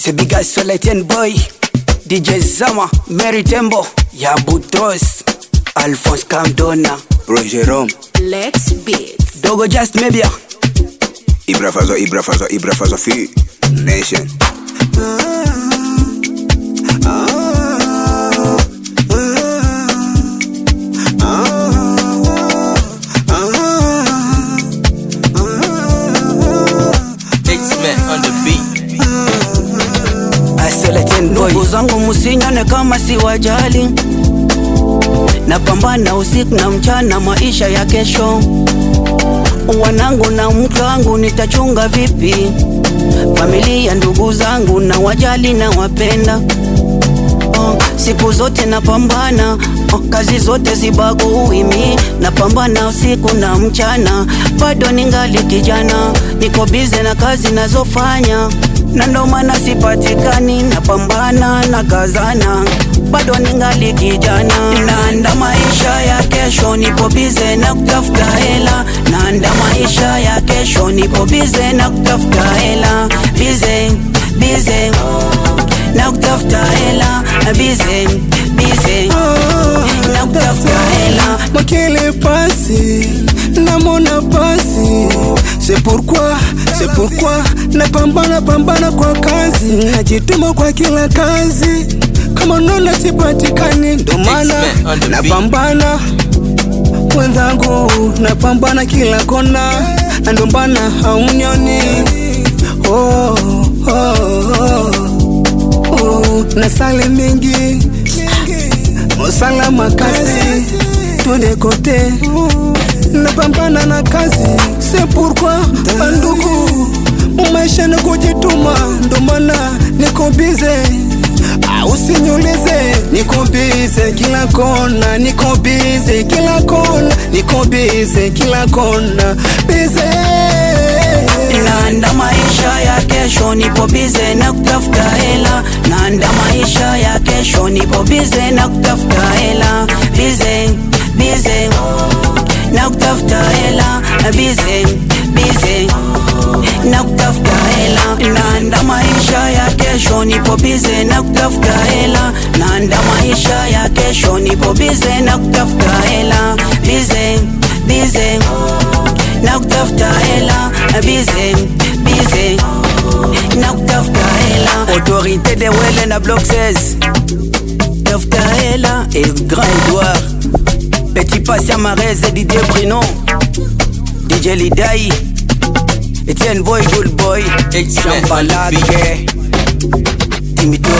C'est Big Guy sur Etienne Boy, DJ Zama, Mary Tembo, Yabutros, Alphonse Camdona, Roger Rome, Lex Beats, Dogo Just Media, Ibra Fazo Fi Nation. Ndugu zangu musinyane kama si wajali, napambana usiku na mchana maisha ya kesho. Wanangu na mke wangu nitachunga vipi? Familia ndugu zangu na wajali na wapenda. Siku zote napambana, kazi zote zibagui mi. Napambana usiku na mchana, bado ningali kijana. Niko bize na kazi nazofanya, na ndo maana sipatikani. Napambana na kazana, bado ningali kijana. Naanda maisha ya kesho, nipo bize na kutafuta hela. Naanda maisha ya kesho, nipo bize na kutafuta hela. Bize na kutafuta hela, bize na kutafuta hela. Makele pasi, namona pasi. C'est pourquoi napambana kwa kazi, najituma kwa kila kazi. Kama nona sipatikani, ndo maana napambana. Wenzangu napambana kila kona, na ndo maana haunioni. Nasale mingi mosala makasi, tuende kote. Napambana na kazi, c'est pourquoi bandugu maisha na kujituma, ndo maana niko bize. Usinyulize, niko bize kila kona, niko bize kila kona, niko bize kila kona, bize. Naanda maisha ya kesho, nipo bize na kutafuta hela. Naanda maisha ya kesho, nipo bize na kutafuta hela. Bize na kutafuta hela, bize na kutafuta hela. Naanda maisha ya kesho, nipo bize na kutafuta hela. Naanda maisha ya kesho, nipo bize na kutafuta hela. Bize na kutafuta hela, bize na kutafuta hela. Autorité de Wele na Block 16, tafuta hela. Et Grand Edouard, Petit Patient Marez, Didier Bruno, DJ Lidai, Etienne Boy, Good Boy, Chambalade, Timito.